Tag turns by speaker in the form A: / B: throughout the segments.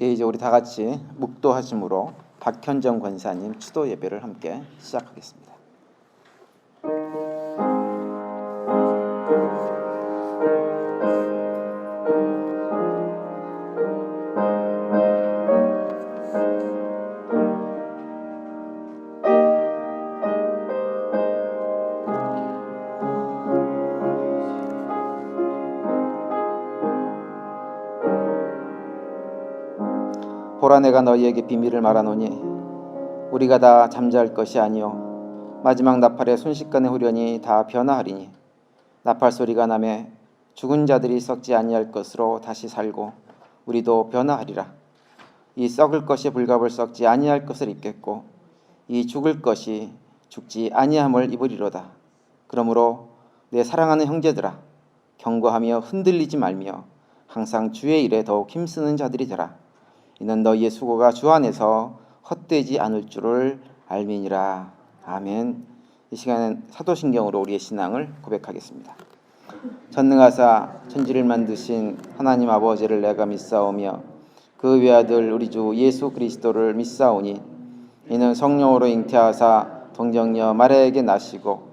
A: 예, 이제 우리 다 같이 묵도하심으로 박현정 권사님 추도 예배를 함께 시작하겠습니다. 보라, 내가 너희에게 비밀을 말하노니 우리가 다 잠잘 것이 아니요 마지막 나팔의 순식간에 후련히 다 변화하리니 나팔 소리가 나매 죽은 자들이 썩지 아니할 것으로 다시 살고 우리도 변화하리라. 이 썩을 것이 불갑을 썩지 아니할 것을 입겠고 이 죽을 것이 죽지 아니함을 입으리로다. 그러므로 내 사랑하는 형제들아, 경고하며 흔들리지 말며 항상 주의 일에 더욱 힘쓰는 자들이 되라. 이는 너희의 수고가 주 안에서 헛되지 않을 줄을 알미니라. 아멘. 이 시간은 사도신경으로 우리의 신앙을 고백하겠습니다. 전능하사 천지를 만드신 하나님 아버지를 내가 믿사오며 그 외아들 우리 주 예수 그리스도를 믿사오니 이는 성령으로 잉태하사 동정녀 마리아에게 나시고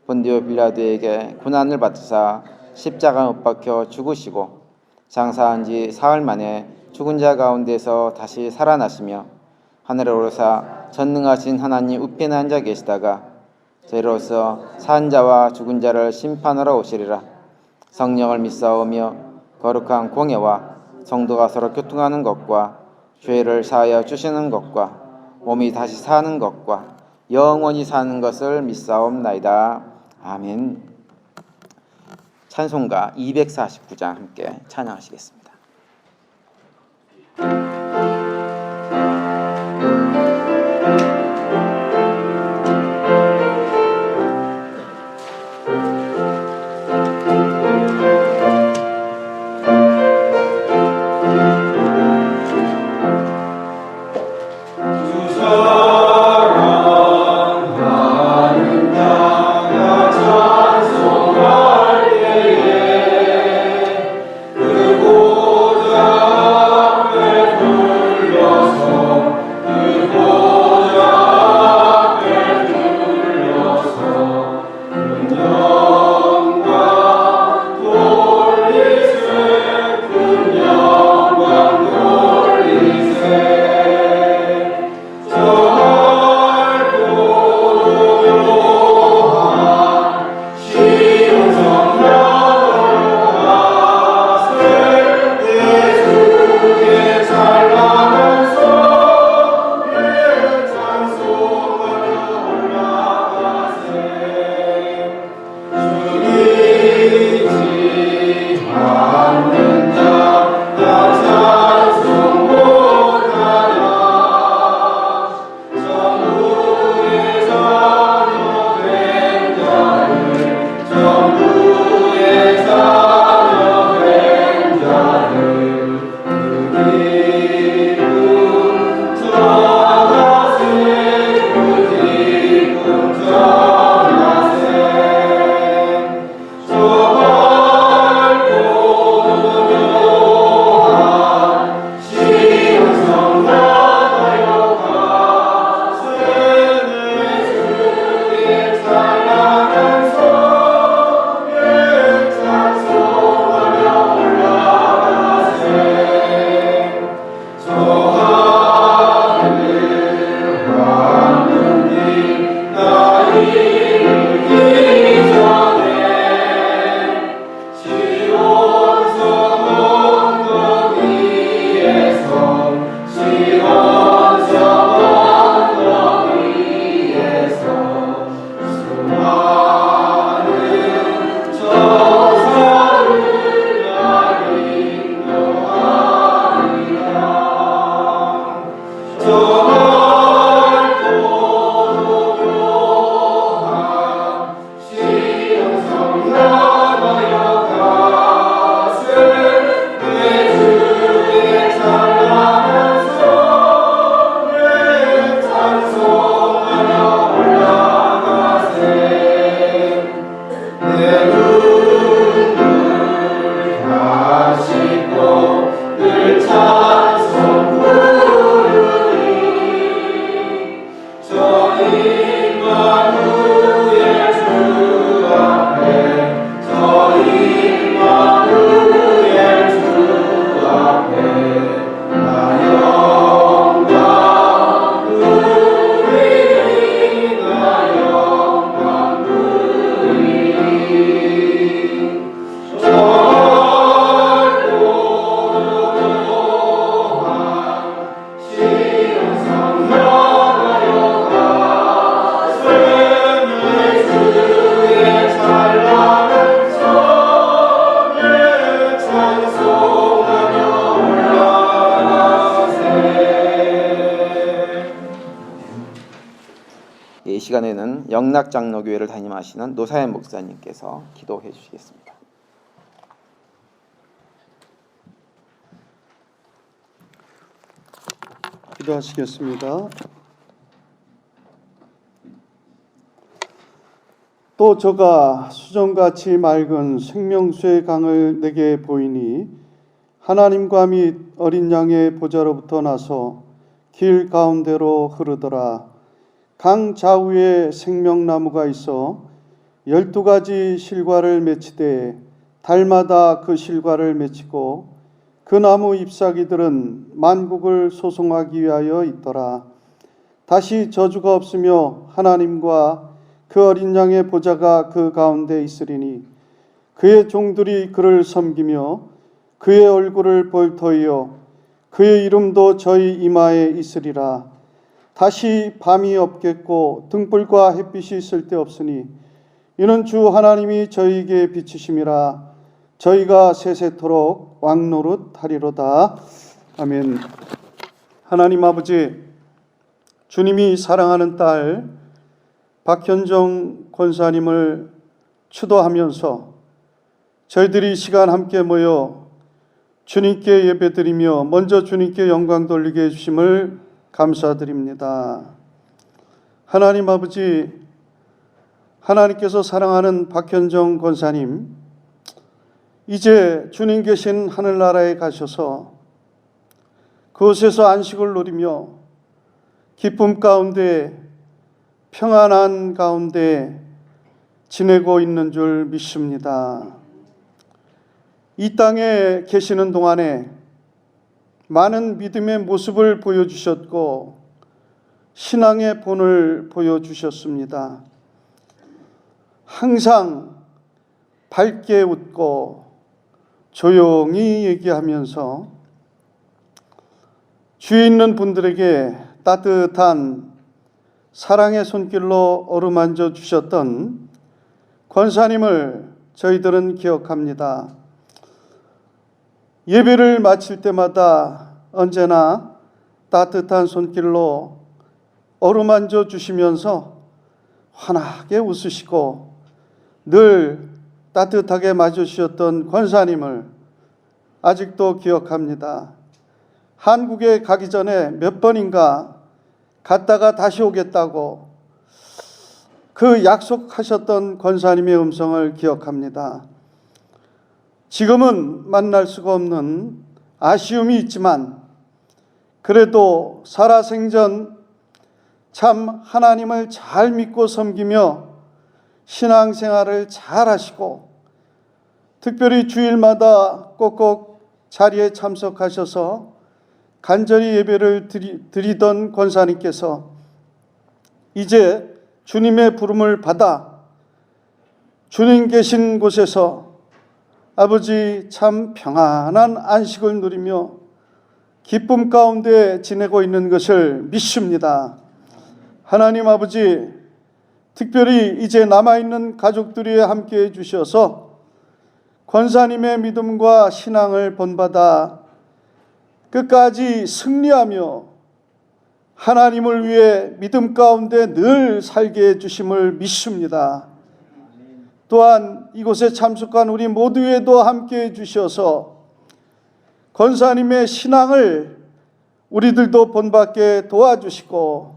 A: 본디오 빌라도에게 고난을 받으사 십자가 못 박혀 죽으시고 장사한 지 사흘 만에 죽은 자 가운데서 다시 살아나시며 하늘에 오르사 전능하신 하나님 우편에 앉아 계시다가 저희로서 산 자와 죽은 자를 심판하러 오시리라. 성령을 믿사오며 거룩한 공예와 성도가 서로 교통하는 것과 죄를 사하여 주시는 것과 몸이 다시 사는 것과 영원히 사는 것을 믿사옵나이다. 아멘. 찬송가 249장 함께 찬양하시겠습니다.
B: 그곳
A: 시간에는 영락장로교회를 담임하시는 노사연 목사님께서 기도해 주시겠습니다.
B: 기도하시겠습니다. 또 저가 수정같이 맑은 생명수의 강을 내게 보이니 하나님과 및 어린 양의 보좌로부터 나서 길 가운데로 흐르더라. 강 좌우에 생명나무가 있어 12가지 실과를 맺히되 달마다 그 실과를 맺히고 그 나무 잎사귀들은 만국을 소송하기 위하여 있더라. 다시 저주가 없으며 하나님과 그 어린 양의 보좌가 그 가운데 있으리니 그의 종들이 그를 섬기며 그의 얼굴을 볼 터이요 그의 이름도 저희 이마에 있으리라. 다시 밤이 없겠고 등불과 햇빛이 쓸데없으니 이는 주 하나님이 저희에게 비치심이라. 저희가 세세토록 왕노릇하리로다. 아멘. 하나님 아버지, 주님이 사랑하는 딸 박현정 권사님을 추도하면서 저희들이 시간 함께 모여 주님께 예배드리며 먼저 주님께 영광 돌리게 해주심을 감사드립니다. 하나님 아버지, 하나님께서 사랑하는 박현정 권사님, 이제 주님 계신 하늘나라에 가셔서 그곳에서 안식을 누리며 기쁨 가운데 평안한 가운데 지내고 있는 줄 믿습니다. 이 땅에 계시는 동안에 많은 믿음의 모습을 보여주셨고 신앙의 본을 보여주셨습니다. 항상 밝게 웃고 조용히 얘기하면서 주위에 있는 분들에게 따뜻한 사랑의 손길로 어루만져 주셨던 권사님을 저희들은 기억합니다. 예배를 마칠 때마다 언제나 따뜻한 손길로 어루만져 주시면서 환하게 웃으시고 늘 따뜻하게 맞으셨던 권사님을 아직도 기억합니다. 한국에 가기 전에 몇 번인가 갔다가 다시 오겠다고 그 약속하셨던 권사님의 음성을 기억합니다. 지금은 만날 수가 없는 아쉬움이 있지만 그래도 살아생전 참 하나님을 잘 믿고 섬기며 신앙생활을 잘 하시고 특별히 주일마다 꼭꼭 자리에 참석하셔서 간절히 예배를 드리던 권사님께서 이제 주님의 부름을 받아 주님 계신 곳에서 아버지 참 평안한 안식을 누리며 기쁨 가운데 지내고 있는 것을 믿습니다. 하나님 아버지, 특별히 이제 남아있는 가족들이 함께해 주셔서 권사님의 믿음과 신앙을 본받아 끝까지 승리하며 하나님을 위해 믿음 가운데 늘 살게 해주심을 믿습니다. 또한 이곳에 참석한 우리 모두에도 함께해 주셔서 권사님의 신앙을 우리들도 본받게 도와주시고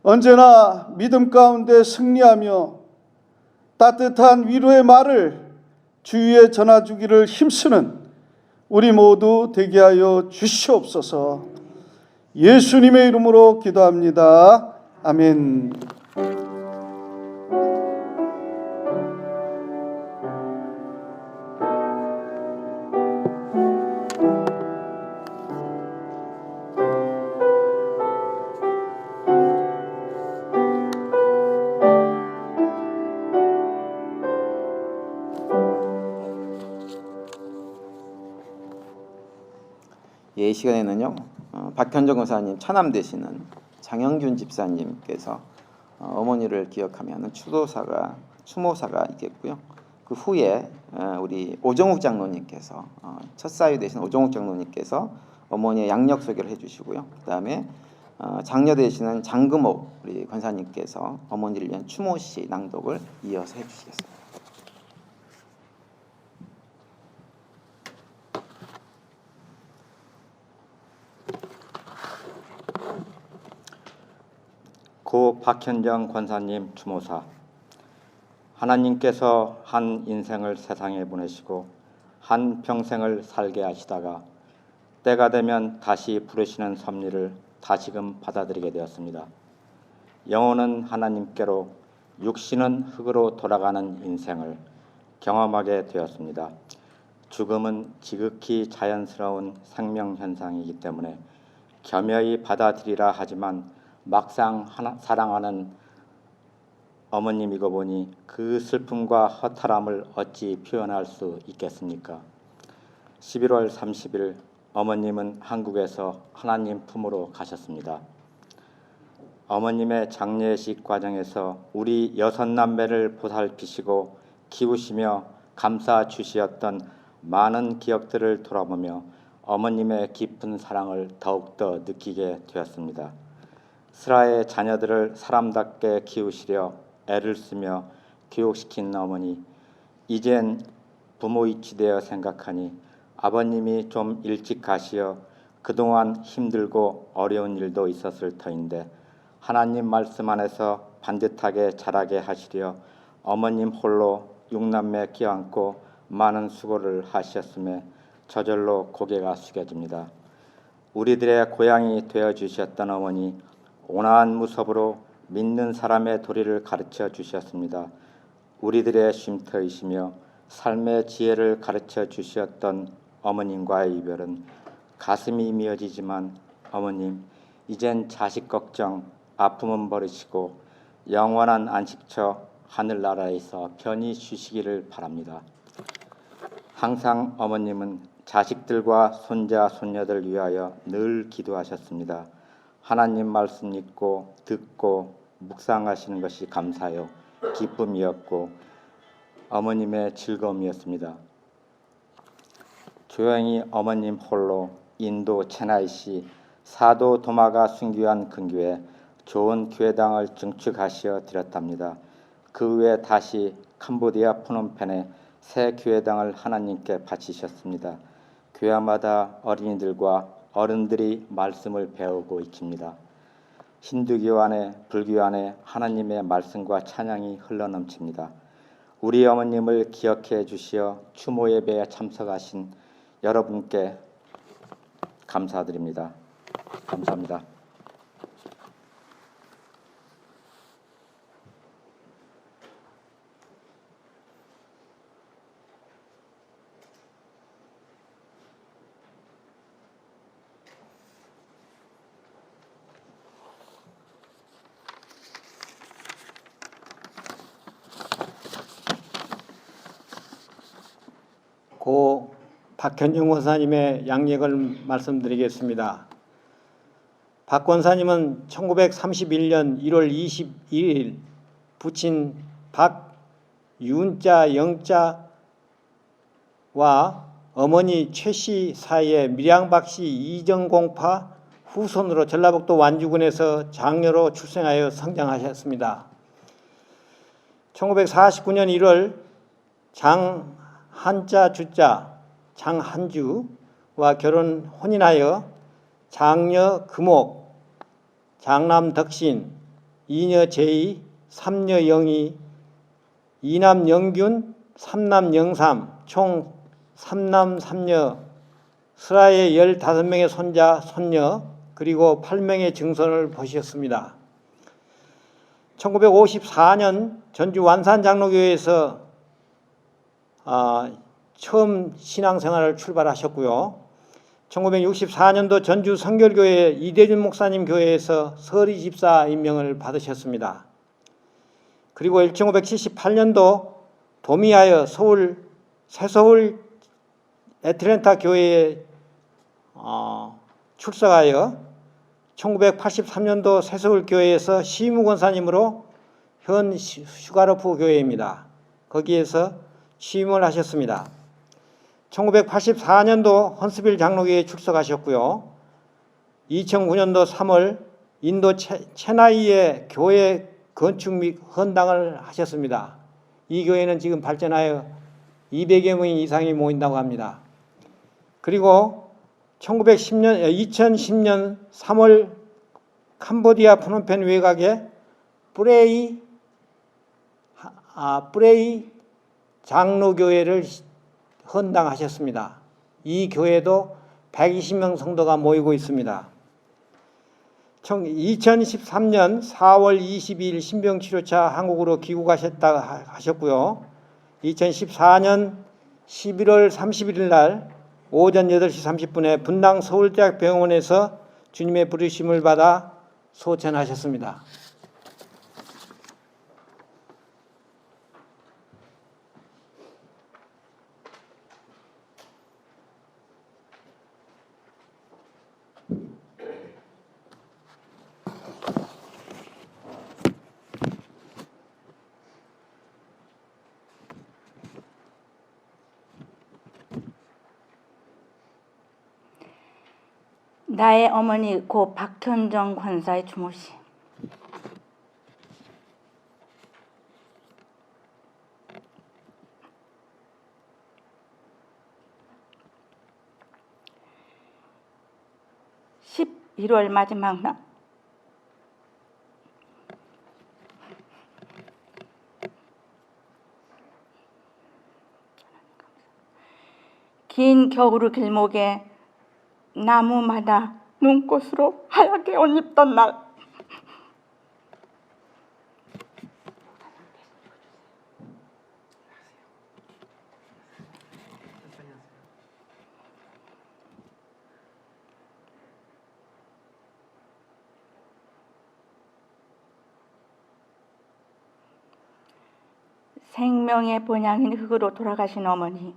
B: 언제나 믿음 가운데 승리하며 따뜻한 위로의 말을 주위에 전해주기를 힘쓰는 우리 모두 되게 하여 주시옵소서. 예수님의 이름으로 기도합니다. 아멘.
A: 예, 이 시간에는요 박현정 권사님 차남 되시는 장영균 집사님께서 어머니를 기억하면 추모사가 있겠고요. 그 후에 우리 오정욱 장로님께서 첫 사위 되신 오정욱 장로님께서 어머니의 양력 소개를 해주시고요. 그 다음에 장녀 되시는 장금옥 우리 권사님께서 어머니를 위한 추모시 낭독을 이어서 해주시겠습니다.
C: 고 박현정 권사님 추모사. 하나님께서 한 인생을 세상에 보내시고 한 평생을 살게 하시다가 때가 되면 다시 부르시는 섭리를 다시금 받아들이게 되었습니다. 영혼은 하나님께로, 육신은 흙으로 돌아가는 인생을 경험하게 되었습니다. 죽음은 지극히 자연스러운 생명 현상이기 때문에 겸허히 받아들이라 하지만 막상 사랑하는 어머님이고 보니 그 슬픔과 허탈함을 어찌 표현할 수 있겠습니까? 11월 30일 어머님은 한국에서 하나님 품으로 가셨습니다. 어머님의 장례식 과정에서 우리 6남매를 보살피시고 키우시며 감싸 주시었던 많은 기억들을 돌아보며 어머님의 깊은 사랑을 더욱더 느끼게 되었습니다. 슬하의 자녀들을 사람답게 키우시려 애를 쓰며 교육시킨 어머니, 이젠 부모이치되어 생각하니 아버님이 좀 일찍 가시어 그동안 힘들고 어려운 일도 있었을 터인데 하나님 말씀 안에서 반듯하게 자라게 하시려 어머님 홀로 6남매 껴안고 많은 수고를 하셨음에 저절로 고개가 숙여집니다. 우리들의 고향이 되어주셨던 어머니, 온화한 무섭으로 믿는 사람의 도리를 가르쳐 주셨습니다. 우리들의 쉼터이시며 삶의 지혜를 가르쳐 주셨던 어머님과의 이별은 가슴이 미어지지만 어머님, 이젠 자식 걱정, 아픔은 버리시고 영원한 안식처 하늘나라에서 편히 쉬시기를 바랍니다. 항상 어머님은 자식들과 손자, 손녀들 위하여 늘 기도하셨습니다. 하나님 말씀 읽고 듣고 묵상하시는 것이 감사요 기쁨이었고 어머님의 즐거움이었습니다. 조용히 어머님 홀로 인도 체나이시 사도 도마가 순교한 근교에 좋은 교회당을 증축하시어 드렸답니다. 그 후에 다시 캄보디아 푸놈펜에 새 교회당을 하나님께 바치셨습니다. 교회마다 어린이들과 어른들이 말씀을 배우고 있습니다. 힌두교 안에 불교 안에 하나님의 말씀과 찬양이 흘러넘칩니다. 우리 어머님을 기억해 주시어 추모 예배에 참석하신 여러분께 감사드립니다. 감사합니다.
D: 고 박현정 권사님의 양력을 말씀드리겠습니다. 박 권사님은 1931년 1월 22일 부친 박윤자 영자와 어머니 최씨 사이에 밀양박씨 이정공파 후손으로 전라북도 완주군에서 장녀로 출생하여 성장하셨습니다. 1949년 1월 한자 주자 장한주와 혼인하여 장녀 금옥, 장남 덕신, 이녀 제이, 삼녀 영희, 이남 영균, 삼남 영삼, 총 3남 3녀, 슬하의 15명의 손자, 손녀, 그리고 8명의 증손을 보셨습니다. 1954년 전주 완산장로교회에서 처음 신앙생활을 출발하셨고요. 1964년도 전주 성결교회 이대준 목사님 교회에서 서리 집사 임명을 받으셨습니다. 그리고 1978년도 도미하여 새서울 애틀랜타 교회에 출석하여 1983년도 새서울 교회에서 시무 권사님으로 현 슈가로프 교회입니다. 거기에서 취임을 하셨습니다. 1984년도 헌스빌 장로교회에 출석하셨고요. 2009년도 3월 인도 체나이의 교회 건축 및 헌당을 하셨습니다. 이 교회는 지금 발전하여 200여 명 이상이 모인다고 합니다. 그리고 2010년 3월 캄보디아 프놈펜 외곽에 뿌레이 장로교회를 헌당하셨습니다. 이 교회도 120명 성도가 모이고 있습니다. 2013년 4월 22일 신병치료차 한국으로 귀국하셨다 하셨고요. 2014년 11월 31일 날 오전 8시 30분에 분당 서울대학병원에서 주님의 부르심을 받아 소천하셨습니다.
E: 나의 어머니 고 박현정 권사의 주모시. (11월) 마지막 날 긴 겨울 길목에 나무마다 눈꽃으로 하얗게 옷 입던 날, 생명의 본향인 흙으로 돌아가신 어머니,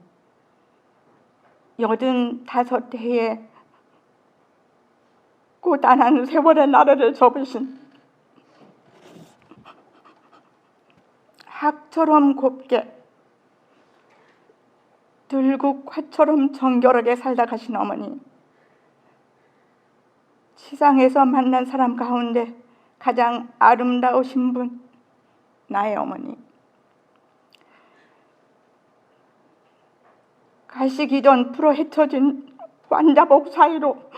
E: 85해에 고단한 세월의 나래를 접으신 학처럼 곱게 들국화처럼 정결하게 살다 가신 어머니, 세상에서 만난 사람 가운데 가장 아름다우신 분, 나의 어머니. 가시기 전 풀어 헤쳐진 환자복 사이로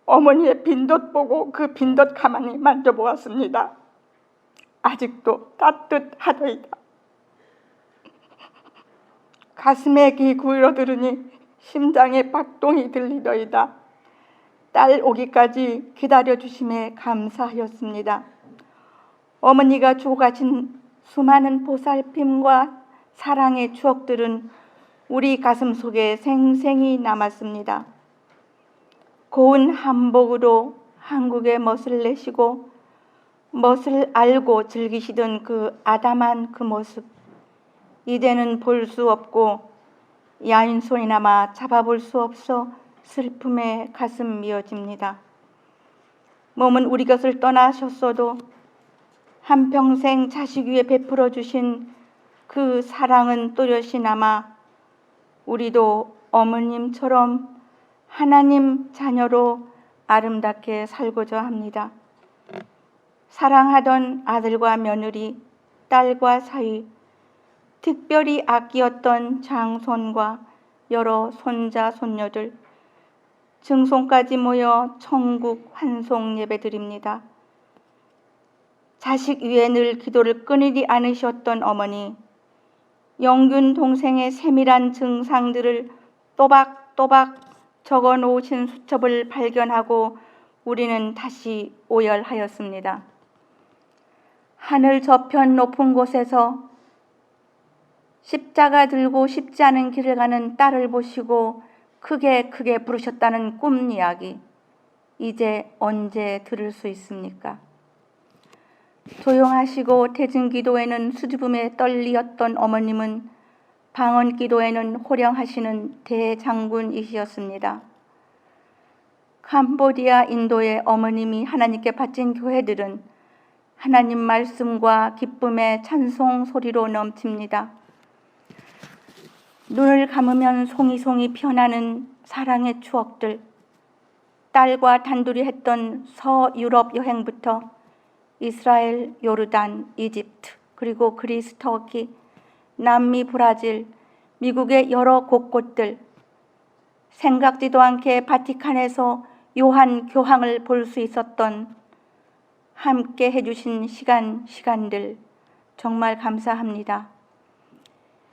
E: 어머니의 빈덧 보고 그 빈덧 가만히 만져보았습니다. 아직도 따뜻하더이다. 가슴에 귀 기울여 들으니 심장에 박동이 들리더이다. 딸 오기까지 기다려주심에 감사하였습니다. 어머니가 주고 가신 수많은 보살핌과 사랑의 추억들은 우리 가슴 속에 생생히 남았습니다. 고운 한복으로 한국의 멋을 내시고 멋을 알고 즐기시던 그 아담한 그 모습, 이제는 볼 수 없고 야인손이나마 잡아볼 수 없어 슬픔에 가슴 미어집니다. 몸은 우리 곁을 떠나셨어도 한평생 자식 위에 베풀어 주신 그 사랑은 또렷이 남아 우리도 어머님처럼 하나님 자녀로 아름답게 살고자 합니다. 사랑하던 아들과 며느리, 딸과 사위, 특별히 아끼었던 장손과 여러 손자, 손녀들, 증손까지 모여 천국 환송 예배 드립니다. 자식 위에 늘 기도를 끊이지 않으셨던 어머니, 영균 동생의 세밀한 증상들을 또박또박 적어 놓으신 수첩을 발견하고 우리는 다시 오열하였습니다. 하늘 저편 높은 곳에서 십자가 들고 쉽지 않은 길을 가는 딸을 보시고 크게 부르셨다는 꿈 이야기, 이제 언제 들을 수 있습니까? 조용하시고 대증 기도에는 수줍음에 떨리었던 어머님은 방언 기도에는 호령하시는 대장군이시였습니다. 캄보디아, 인도의 어머님이 하나님께 바친 교회들은 하나님 말씀과 기쁨의 찬송 소리로 넘칩니다. 눈을 감으면 송이송이 피어나는 사랑의 추억들, 딸과 단둘이 했던 서유럽 여행부터 이스라엘, 요르단, 이집트, 그리고 그리스, 터키, 남미, 브라질, 미국의 여러 곳곳들, 생각지도 않게 바티칸에서 요한 교황을 볼 수 있었던 함께 해주신 시간들 정말 감사합니다.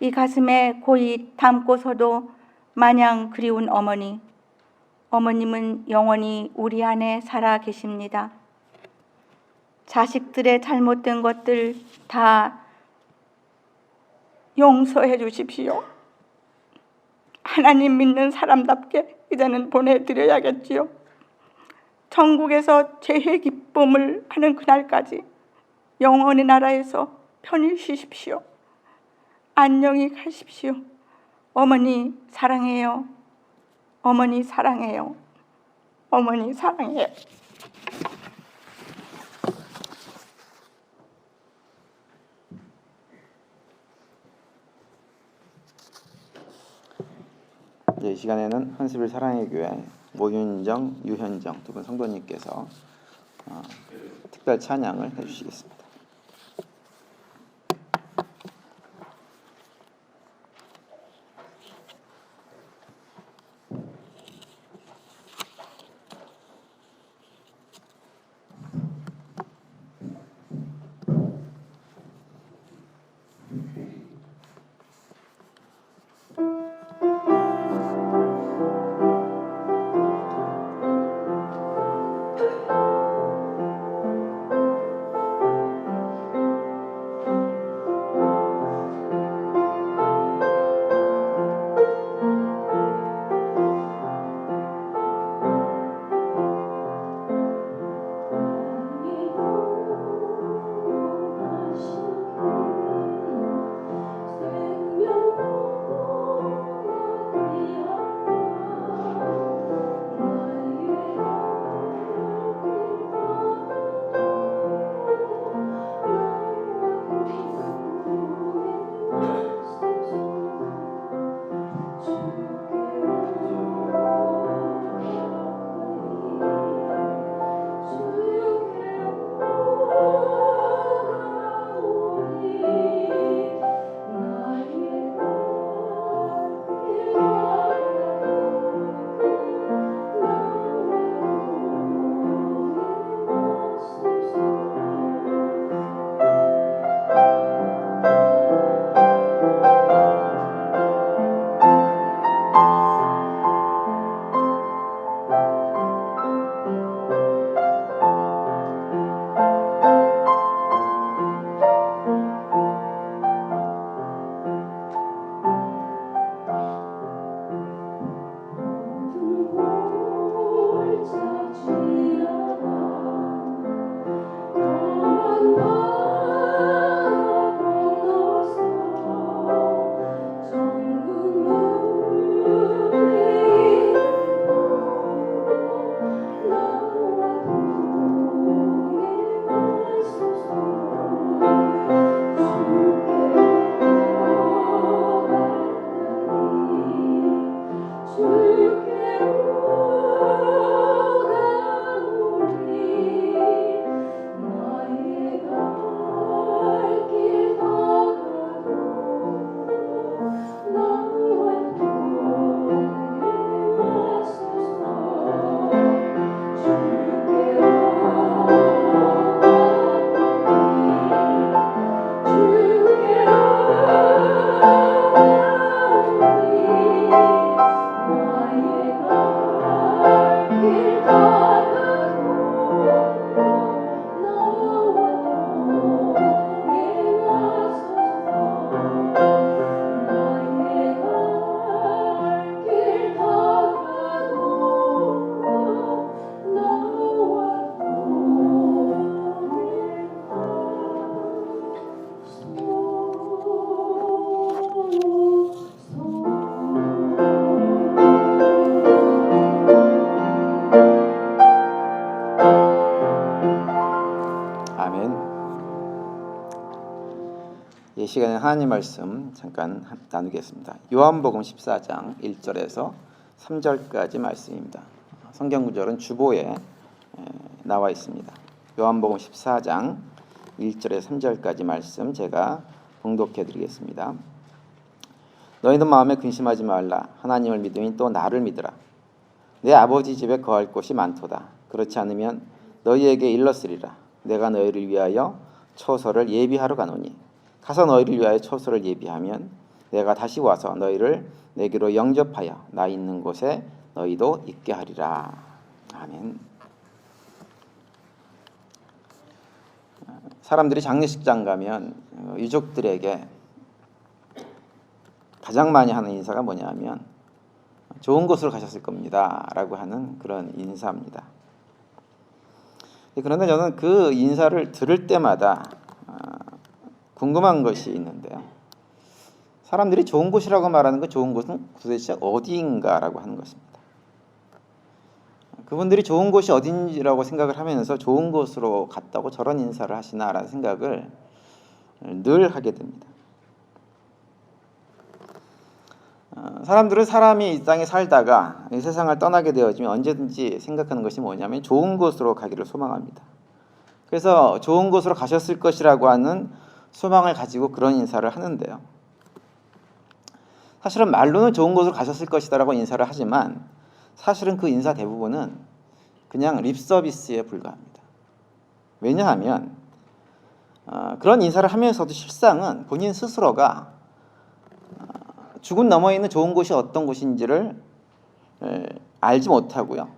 E: 이 가슴에 고이 담고서도 마냥 그리운 어머니, 어머님은 영원히 우리 안에 살아 계십니다. 자식들의 잘못된 것들 다 용서해 주십시오. 하나님 믿는 사람답게 이제는 보내드려야겠지요. 천국에서 재회 기쁨을 하는 그날까지 영원의 나라에서 편히 쉬십시오. 안녕히 가십시오. 어머니 사랑해요. 어머니 사랑해요. 어머니 사랑해요.
A: 이 시간에는 한스빌 사랑의 교회 모윤정, 유현정 두 분 성도님께서 특별 찬양을 해주시겠습니다. 이 시간에 하나님 말씀 잠깐 나누겠습니다. 요한복음 14장 1절에서 3절까지 말씀입니다. 성경 구절은 주보에 나와 있습니다. 요한복음 14장 1절에 3절까지 말씀 제가 봉독해 드리겠습니다. 너희는 마음에 근심하지 말라. 하나님을 믿으니 또 나를 믿으라. 내 아버지 집에 거할 곳이 많도다. 그렇지 않으면 너희에게 일렀으리라. 내가 너희를 위하여 초소를 예비하러 가노니 가서 너희를 위하여 초소를 예비하면 내가 다시 와서 너희를 내게로 영접하여 나 있는 곳에 너희도 있게 하리라. 아멘. 사람들이 장례식장 가면 유족들에게 가장 많이 하는 인사가 뭐냐면 좋은 곳으로 가셨을 겁니다 라고 하는 그런 인사입니다. 그런데 저는 그 인사를 들을 때마다 궁금한 것이 있는데요. 사람들이 좋은 곳이라고 말하는 그 좋은 곳은 도대체 어디인가라고 하는 것입니다. 그분들이 좋은 곳이 어딘지라고 생각을 하면서 좋은 곳으로 갔다고 저런 인사를 하시나라는 생각을 늘 하게 됩니다. 사람들은 사람이 이 땅에 살다가 이 세상을 떠나게 되어지면 언제든지 생각하는 것이 뭐냐면 좋은 곳으로 가기를 소망합니다. 그래서 좋은 곳으로 가셨을 것이라고 하는 소망을 가지고 그런 인사를 하는데요. 사실은 말로는 좋은 곳으로 가셨을 것이다라고 인사를 하지만 사실은 그 인사 대부분은 그냥 립 서비스에 불과합니다. 왜냐하면 그런 인사를 하면서도 실상은 본인 스스로가 죽은 너머에 있는 좋은 곳이 어떤 곳인지를 알지 못하고요.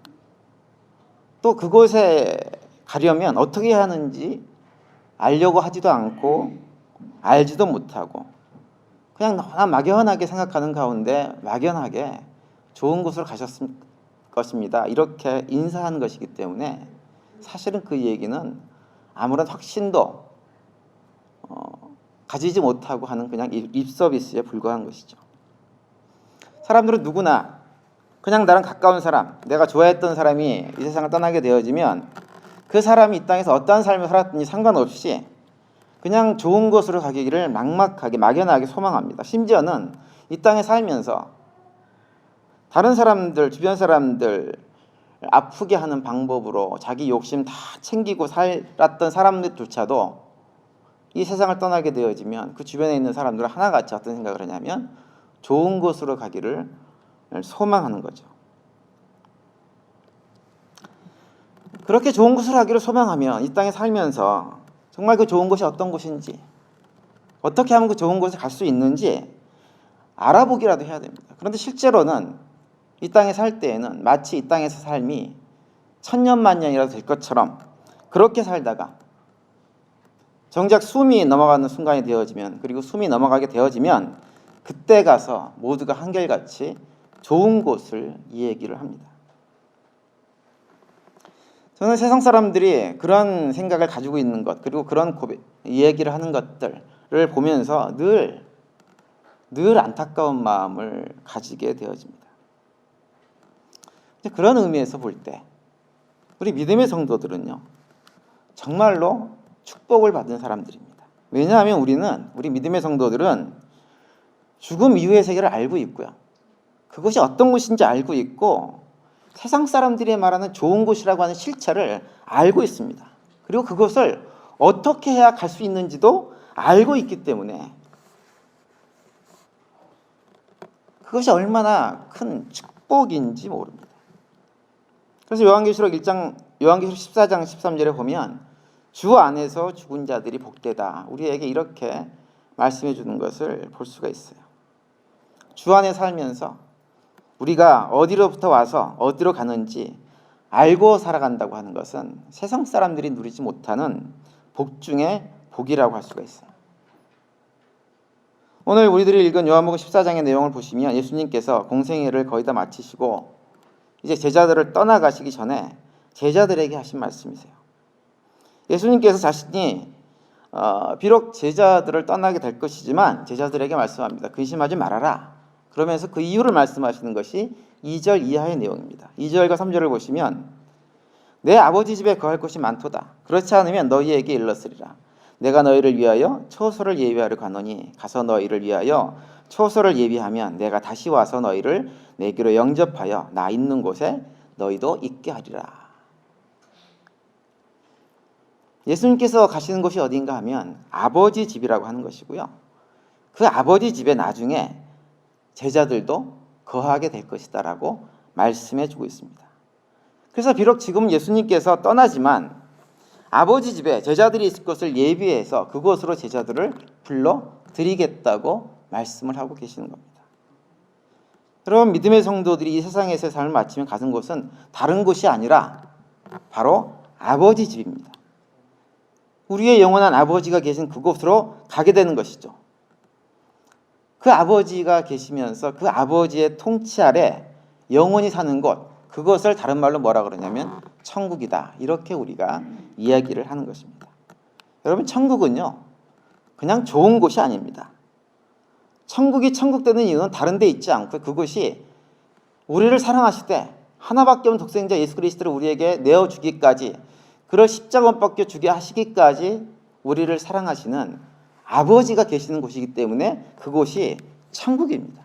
A: 또 그곳에 가려면 어떻게 해야 하는지 알려고 하지도 않고 알지도 못하고 그냥 너무나 막연하게 생각하는 가운데 막연하게 좋은 곳으로 가셨을 것입니다. 이렇게 인사한 것이기 때문에 사실은 그 얘기는 아무런 확신도 가지지 못하고 하는 그냥 립 서비스에 불과한 것이죠. 사람들은 누구나 그냥 나랑 가까운 사람, 내가 좋아했던 사람이 이 세상을 떠나게 되어지면 그 사람이 이 땅에서 어떠한 삶을 살았든지 상관없이 그냥 좋은 곳으로 가기를 막막하게 막연하게 소망합니다. 심지어는 이 땅에 살면서 다른 사람들, 주변 사람들 아프게 하는 방법으로 자기 욕심 다 챙기고 살았던 사람들조차도 이 세상을 떠나게 되어지면 그 주변에 있는 사람들은 하나같이 어떤 생각을 하냐면 좋은 곳으로 가기를 소망하는 거죠. 그렇게 좋은 곳으로 가기를 소망하면 이 땅에 살면서 정말 그 좋은 곳이 어떤 곳인지 어떻게 하면 그 좋은 곳에 갈 수 있는지 알아보기라도 해야 됩니다. 그런데 실제로는 이 땅에 살 때에는 마치 이 땅에서 삶이 천년만년이라도 될 것처럼 그렇게 살다가 정작 숨이 넘어가는 순간이 되어지면 그리고 숨이 넘어가게 되어지면 그때 가서 모두가 한결같이 좋은 곳을 얘기를 합니다. 저는 세상 사람들이 그런 생각을 가지고 있는 것 그리고 그런 얘기를 하는 것들을 보면서 늘 안타까운 마음을 가지게 되어집니다. 그런 의미에서 볼 때 우리 믿음의 성도들은요 정말로 축복을 받은 사람들입니다. 왜냐하면 우리 믿음의 성도들은 죽음 이후의 세계를 알고 있고요. 그것이 어떤 곳인지 알고 있고 세상 사람들이 말하는 좋은 곳이라고 하는 실체를 알고 있습니다. 그리고 그것을 어떻게 해야 갈 수 있는지도 알고 있기 때문에 그것이 얼마나 큰 축복인지 모릅니다. 그래서 요한계시록 14장 13절에 보면 주 안에서 죽은 자들이 복되다. 우리에게 이렇게 말씀해 주는 것을 볼 수가 있어요. 주 안에 살면서 우리가 어디로부터 와서 어디로 가는지 알고 살아간다고 하는 것은 세상 사람들이 누리지 못하는 복 중에 복이라고 할 수가 있어요. 오늘 우리들이 읽은 요한복음 14장의 내용을 보시면 예수님께서 공생애를 거의 다 마치시고 이제 제자들을 떠나가시기 전에 제자들에게 하신 말씀이세요. 예수님께서 자신이 비록 제자들을 떠나게 될 것이지만 제자들에게 말씀합니다. 근심하지 말아라. 그러면서 그 이유를 말씀하시는 것이 2절 이하의 내용입니다. 2절과 3절을 보시면 내 아버지 집에 거할 곳이 많도다. 그렇지 않으면 너희에게 일렀으리라. 내가 너희를 위하여 초소를 예비하러 가노니 가서 너희를 위하여 초소를 예비하면 내가 다시 와서 너희를 내게로 영접하여 나 있는 곳에 너희도 있게 하리라. 예수님께서 가시는 곳이 어딘가 하면 아버지 집이라고 하는 것이고요. 그 아버지 집에 나중에 제자들도 거하게 될 것이다라고 말씀해 주고 있습니다. 그래서 비록 지금 예수님께서 떠나지만 아버지 집에 제자들이 있을 것을 예비해서 그곳으로 제자들을 불러드리겠다고 말씀을 하고 계시는 겁니다. 여러분, 믿음의 성도들이 이 세상에서의 삶을 마치면 가는 곳은 다른 곳이 아니라 바로 아버지 집입니다. 우리의 영원한 아버지가 계신 그곳으로 가게 되는 것이죠. 그 아버지가 계시면서 그 아버지의 통치 아래 영원히 사는 곳, 그것을 다른 말로 뭐라 그러냐면 천국이다. 이렇게 우리가 이야기를 하는 것입니다. 여러분, 천국은요, 그냥 좋은 곳이 아닙니다. 천국이 천국 되는 이유는 다른 데 있지 않고 그것이 우리를 사랑하실 때 하나밖에 없는 독생자 예수 그리스도를 우리에게 내어주기까지, 그를 십자가 못 박혀 주게 하시기까지 우리를 사랑하시는 아버지가 계시는 곳이기 때문에 그곳이 천국입니다.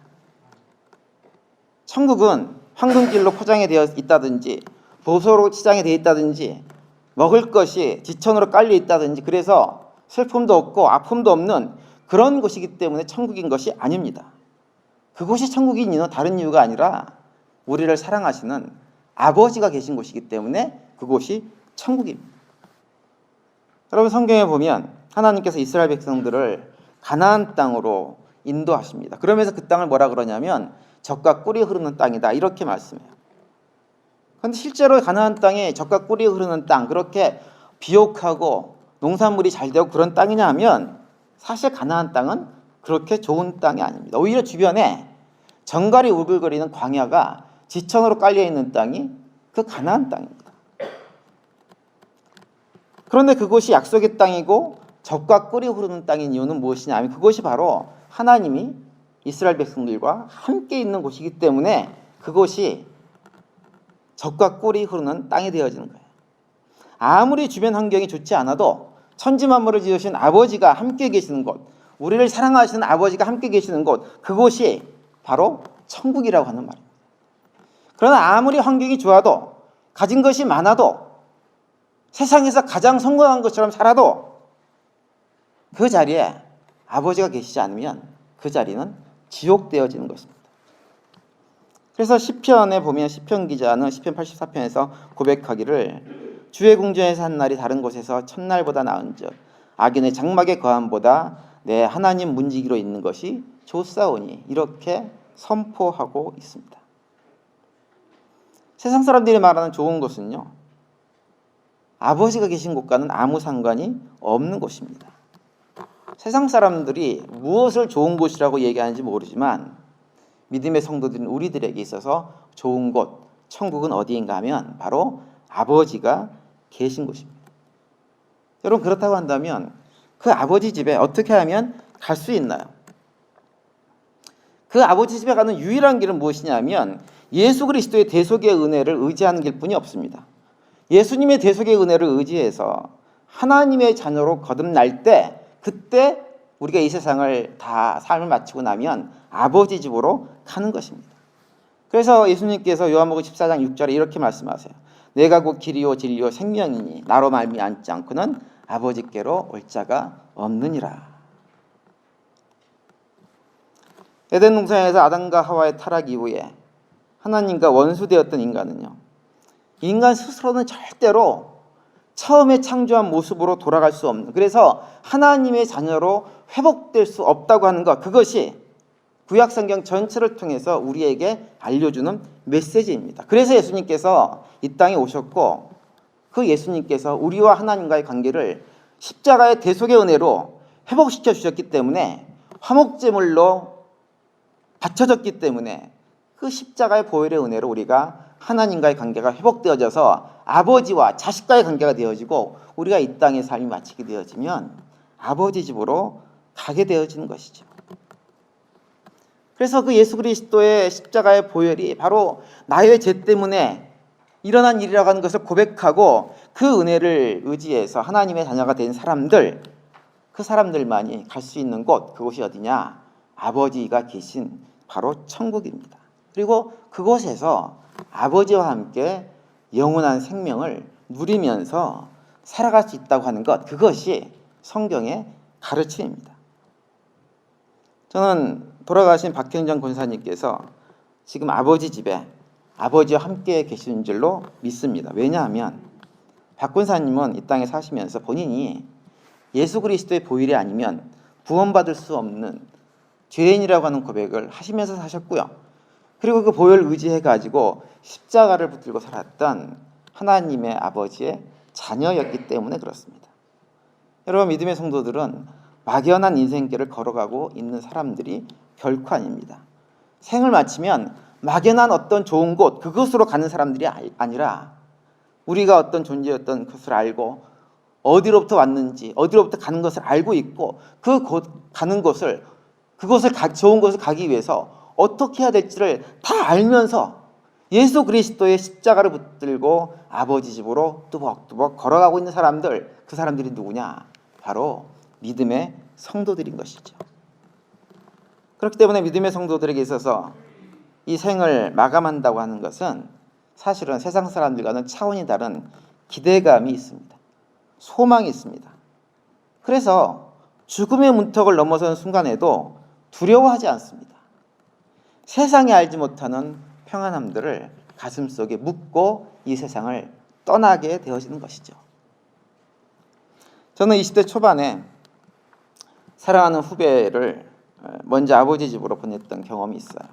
A: 천국은 황금길로 포장이 되어 있다든지 보소로 치장이 되어 있다든지 먹을 것이 지천으로 깔려 있다든지 그래서 슬픔도 없고 아픔도 없는 그런 곳이기 때문에 천국인 것이 아닙니다. 그곳이 천국인 이유는 다른 이유가 아니라 우리를 사랑하시는 아버지가 계신 곳이기 때문에 그곳이 천국입니다. 여러분, 성경에 보면 하나님께서 이스라엘 백성들을 가나안 땅으로 인도하십니다. 그러면서 그 땅을 뭐라 그러냐면 젖과 꿀이 흐르는 땅이다 이렇게 말씀해요. 그런데 실제로 가나안 땅이 젖과 꿀이 흐르는 땅, 그렇게 비옥하고 농산물이 잘 되고 그런 땅이냐 하면 사실 가나안 땅은 그렇게 좋은 땅이 아닙니다. 오히려 주변에 정갈이 우글거리는 광야가 지천으로 깔려있는 땅이 그 가나안 땅입니다. 그런데 그곳이 약속의 땅이고 젖과 꿀이 흐르는 땅인 이유는 무엇이냐 하면 그것이 바로 하나님이 이스라엘 백성들과 함께 있는 곳이기 때문에 그곳이 젖과 꿀이 흐르는 땅이 되어지는 거예요. 아무리 주변 환경이 좋지 않아도 천지 만물을 지으신 아버지가 함께 계시는 곳, 우리를 사랑하시는 아버지가 함께 계시는 곳, 그곳이 바로 천국이라고 하는 말입니다. 그러나 아무리 환경이 좋아도, 가진 것이 많아도, 세상에서 가장 성공한 것처럼 살아도 그 자리에 아버지가 계시지 않으면 그 자리는 지옥되어지는 것입니다. 그래서 시편에 보면 시편 기자는 시편 84편에서 고백하기를 주의 궁전에서 한 날이 다른 곳에서 첫날보다 나은즉 악인의 장막에 거함보다 내 하나님 문지기로 있는 것이 좋사오니 이렇게 선포하고 있습니다. 세상 사람들이 말하는 좋은 것은요, 아버지가 계신 곳과는 아무 상관이 없는 곳입니다. 세상 사람들이 무엇을 좋은 곳이라고 얘기하는지 모르지만 믿음의 성도들인 우리들에게 있어서 좋은 곳, 천국은 어디인가 하면 바로 아버지가 계신 곳입니다. 여러분, 그렇다고 한다면 그 아버지 집에 어떻게 하면 갈 수 있나요? 그 아버지 집에 가는 유일한 길은 무엇이냐면 예수 그리스도의 대속의 은혜를 의지하는 길뿐이 없습니다. 예수님의 대속의 은혜를 의지해서 하나님의 자녀로 거듭날 때 그때 우리가 이 세상을 다 삶을 마치고 나면 아버지 집으로 가는 것입니다. 그래서 예수님께서 요한복음 14장 6절에 이렇게 말씀하세요. 내가 곧 길이요 진리요 생명이니 나로 말미암지 않고는 아버지께로 올 자가 없느니라. 에덴 동산에서 아담과 하와의 타락 이후에 하나님과 원수되었던 인간은요, 인간 스스로는 절대로 처음에 창조한 모습으로 돌아갈 수 없는, 그래서 하나님의 자녀로 회복될 수 없다고 하는 것, 그것이 구약성경 전체를 통해서 우리에게 알려주는 메시지입니다. 그래서 예수님께서 이 땅에 오셨고 그 예수님께서 우리와 하나님과의 관계를 십자가의 대속의 은혜로 회복시켜 주셨기 때문에, 화목제물로 바쳐졌기 때문에 그 십자가의 보혈의 은혜로 우리가 하나님과의 관계가 회복되어져서 아버지와 자식과의 관계가 되어지고 우리가 이 땅의 삶이 마치게 되어지면 아버지 집으로 가게 되어지는 것이죠. 그래서 그 예수 그리스도의 십자가의 보혈이 바로 나의 죄 때문에 일어난 일이라고 하는 것을 고백하고 그 은혜를 의지해서 하나님의 자녀가 된 사람들, 그 사람들만이 갈 수 있는 곳, 그곳이 어디냐? 아버지가 계신 바로 천국입니다. 그리고 그곳에서 아버지와 함께 영원한 생명을 누리면서 살아갈 수 있다고 하는 것, 그것이 성경의 가르침입니다. 저는 돌아가신 박현정 권사님께서 지금 아버지 집에 아버지와 함께 계시는 줄로 믿습니다. 왜냐하면 박 권사님은 이 땅에 사시면서 본인이 예수 그리스도의 보혈이 아니면 구원받을 수 없는 죄인이라고 하는 고백을 하시면서 사셨고요. 그리고 그 보혈을 의지해가지고 십자가를 붙들고 살았던 하나님의 아버지의 자녀였기 때문에 그렇습니다. 여러분, 믿음의 성도들은 막연한 인생길을 걸어가고 있는 사람들이 결코 아닙니다. 생을 마치면 막연한 어떤 좋은 곳, 그곳으로 가는 사람들이 아니라 우리가 어떤 존재였던 것을 알고 어디로부터 왔는지, 어디로부터 가는 것을 알고 있고 가는 곳을, 그곳을 좋은 곳을 가기 위해서 어떻게 해야 될지를 다 알면서 예수 그리스도의 십자가를 붙들고 아버지 집으로 뚜벅뚜벅 걸어가고 있는 사람들, 그 사람들이 누구냐? 바로 믿음의 성도들인 것이죠. 그렇기 때문에 믿음의 성도들에게 있어서 이 생을 마감한다고 하는 것은 사실은 세상 사람들과는 차원이 다른 기대감이 있습니다. 소망이 있습니다. 그래서 죽음의 문턱을 넘어서는 순간에도 두려워하지 않습니다. 세상이 알지 못하는 평안함들을 가슴속에 묻고 이 세상을 떠나게 되어지는 것이죠. 저는 20대 초반에 사랑하는 후배를 먼저 아버지 집으로 보냈던 경험이 있어요.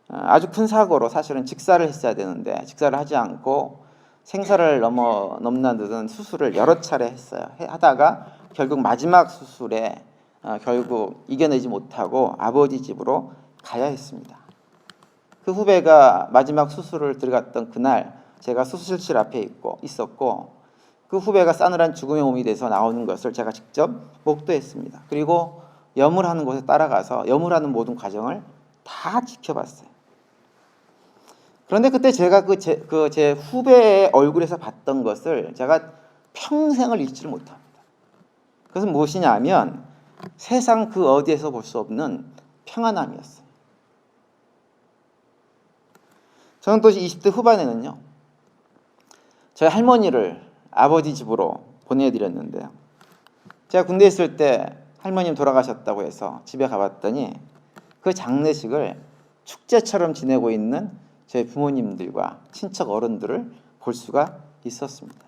A: 아주 큰 사고로 사실은 직사를 했어야 되는데 직사를 하지 않고 생사를 넘나드는 수술을 여러 차례 했어요. 하다가 결국 마지막 수술에 결국 이겨내지 못하고 아버지 집으로 가야 했습니다. 그 후배가 마지막 수술을 들어갔던 그날 제가 수술실 앞에 있었고 그 후배가 싸늘한 죽음의 몸이 돼서 나오는 것을 제가 직접 목도했습니다. 그리고 염을하는 곳에 따라가서 염을하는 모든 과정을 다 지켜봤어요. 그런데 그때 제가 제 후배의 얼굴에서 봤던 것을 제가 평생을 잊지를 못합니다. 그것은 무엇이냐면 세상 그 어디에서 볼 수 없는 평안함이었어요. 저는 또 20대 후반에는요, 저희 할머니를 아버지 집으로 보내드렸는데요. 제가 군대에 있을 때 할머님 돌아가셨다고 해서 집에 가봤더니 그 장례식을 축제처럼 지내고 있는 제 부모님들과 친척 어른들을 볼 수가 있었습니다.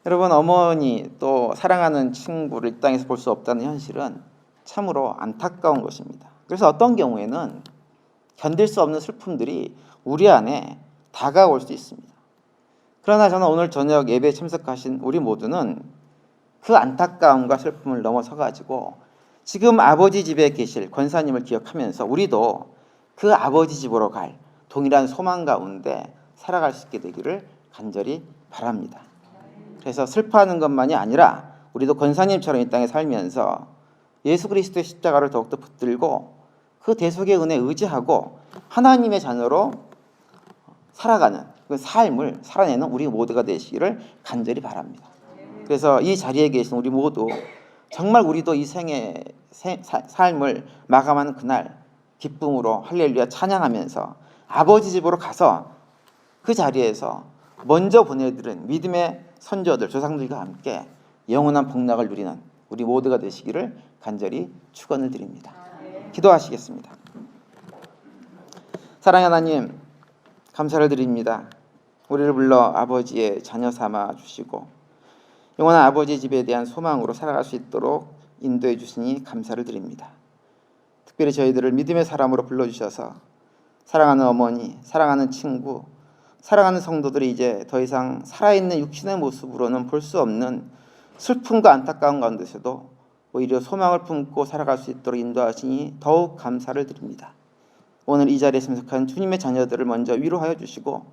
A: 여러분, 어머니 또 사랑하는 친구를 이 땅에서 볼 수 없다는 현실은 참으로 안타까운 것입니다. 그래서 어떤 경우에는 견딜 수 없는 슬픔들이 우리 안에 다가올 수 있습니다. 그러나 저는 오늘 저녁 예배에 참석하신 우리 모두는 그 안타까움과 슬픔을 넘어서 가지고 지금 아버지 집에 계실 권사님을 기억하면서 우리도 그 아버지 집으로 갈 동일한 소망 가운데 살아갈 수 있게 되기를 간절히 바랍니다. 그래서 슬퍼하는 것만이 아니라 우리도 권사님처럼 이 땅에 살면서 예수 그리스도의 십자가를 더욱더 붙들고 그 대속의 은혜에 의지하고 하나님의 자녀로 살아가는 그 삶을 살아내는 우리 모두가 되시기를 간절히 바랍니다. 그래서 이 자리에 계신 우리 모두 정말 우리도 이 생의 삶을 마감하는 그날 기쁨으로 할렐루야 찬양하면서 아버지 집으로 가서 그 자리에서 먼저 보내드린 믿음의 선조들, 조상들과 함께 영원한 복락을 누리는 우리 모두가 되시기를 간절히 축원을 드립니다. 기도하시겠습니다. 사랑의 하나님, 감사를 드립니다. 우리를 불러 아버지의 자녀 삼아 주시고 영원한 아버지 집에 대한 소망으로 살아갈 수 있도록 인도해 주시니 감사를 드립니다. 특별히 저희들을 믿음의 사람으로 불러주셔서 사랑하는 어머니, 사랑하는 친구, 사랑하는 성도들이 이제 더 이상 살아있는 육신의 모습으로는 볼 수 없는 슬픔과 안타까운 가운데서도 오히려 소망을 품고 살아갈 수 있도록 인도하시니 더욱 감사를 드립니다. 오늘 이 자리에 참석한 주님의 자녀들을 먼저 위로하여 주시고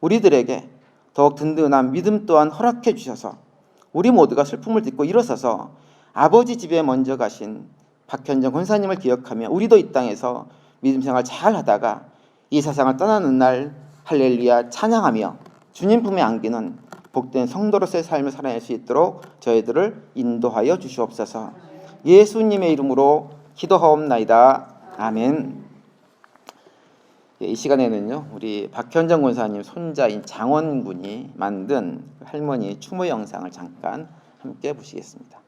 A: 우리들에게 더욱 든든한 믿음 또한 허락해 주셔서 우리 모두가 슬픔을 딛고 일어서서 아버지 집에 먼저 가신 박현정 권사님을 기억하며 우리도 이 땅에서 믿음 생활 잘 하다가 이 세상을 떠나는 날 할렐루야 찬양하며 주님 품에 안기는 복된 성도로서의 삶을 살아낼 수 있도록 저희들을 인도하여 주시옵소서. 예수님의 이름으로 기도하옵나이다. 아멘. 이 시간에는요, 우리 박현정 권사님 손자인 장원 군이 만든 할머니 추모 영상을 잠깐 함께 보시겠습니다.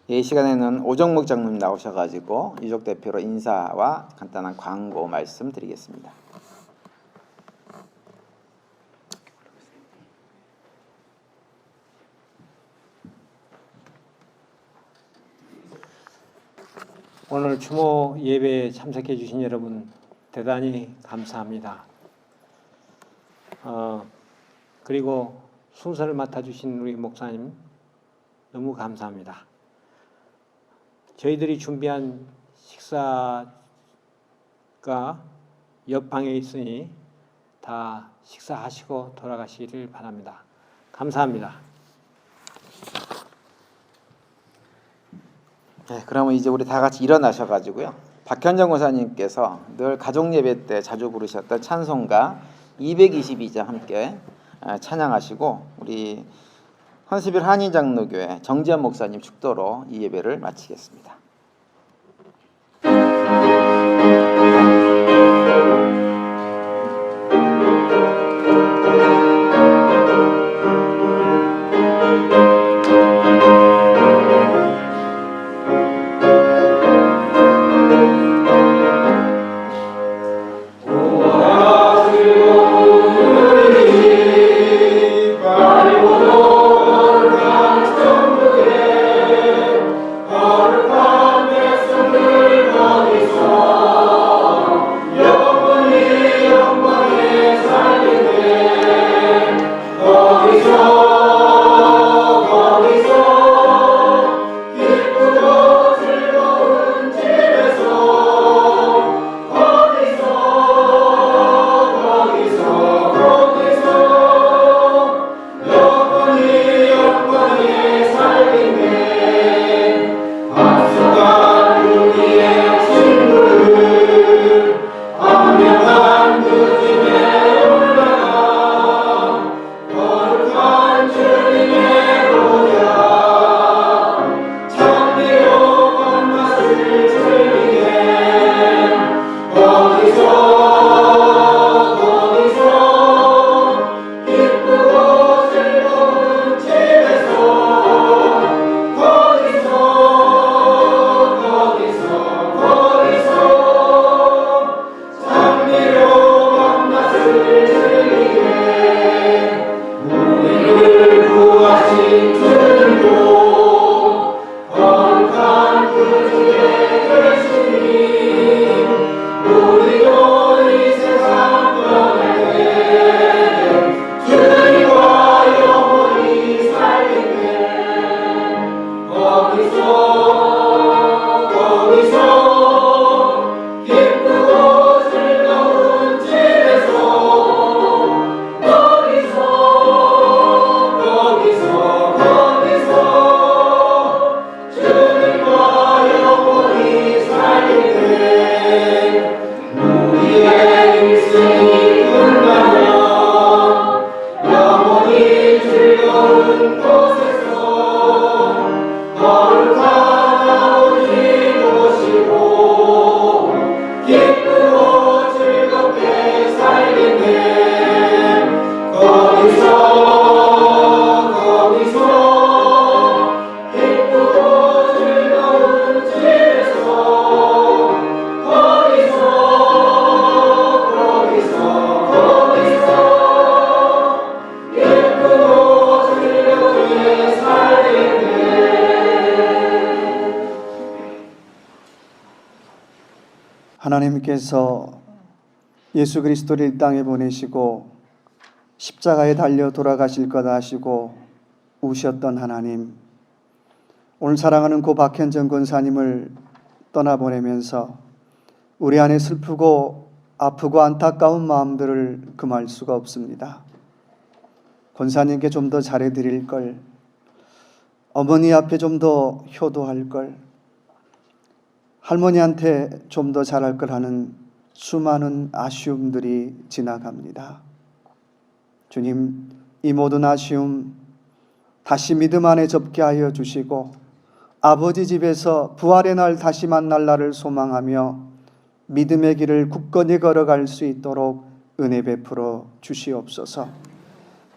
A: 이 시간에는 오정목 장로님 나오셔가지고 유족 대표로 인사와 간단한 광고 말씀드리겠습니다.
D: 오늘 추모 예배에 참석해 주신 여러분 대단히 감사합니다. 그리고 순서를 맡아주신 우리 목사님 너무 감사합니다. 저희들이 준비한 식사가 옆방에 있으니 다 식사하시고 돌아가시길 바랍니다. 감사합니다.
A: 네, 그러면 이제 우리 다 같이 일어나셔가지고요. 박현정 권사님께서 늘 가족 예배 때 자주 부르셨던 찬송가 222장 함께 찬양하시고 우리 헌스빌 한인장로교회 정지현 목사님 축도로 이 예배를 마치겠습니다.
F: Our
B: 하나님께서 예수 그리스도를 이 땅에 보내시고 십자가에 달려 돌아가실 것 아시고 우셨던 하나님, 오늘 사랑하는 고 박현정 권사님을 떠나보내면서 우리 안에 슬프고 아프고 안타까운 마음들을 금할 수가 없습니다. 권사님께 좀 더 잘해드릴 걸, 어머니 앞에 좀 더 효도할 걸, 할머니한테 좀 더 잘할 걸 하는 수많은 아쉬움들이 지나갑니다. 주님, 이 모든 아쉬움 다시 믿음 안에 접게 하여 주시고 아버지 집에서 부활의 날 다시 만날 날을 소망하며 믿음의 길을 굳건히 걸어갈 수 있도록 은혜 베풀어 주시옵소서.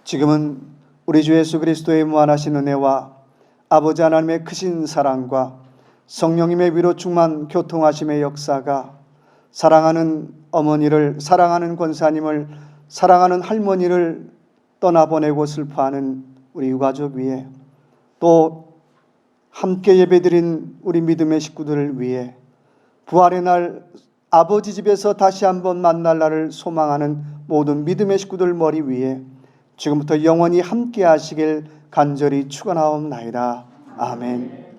B: 지금은 우리 주 예수 그리스도의 무한하신 은혜와 아버지 하나님의 크신 사랑과 성령님의 위로 충만 교통하심의 역사가 사랑하는 어머니를, 사랑하는 권사님을, 사랑하는 할머니를 떠나보내고 슬퍼하는 우리 유가족 위에, 또 함께 예배드린 우리 믿음의 식구들을 위해 부활의 날 아버지 집에서 다시 한번 만날 날을 소망하는 모든 믿음의 식구들 머리 위에 지금부터 영원히 함께 하시길 간절히 축원하옵나이다. 아멘.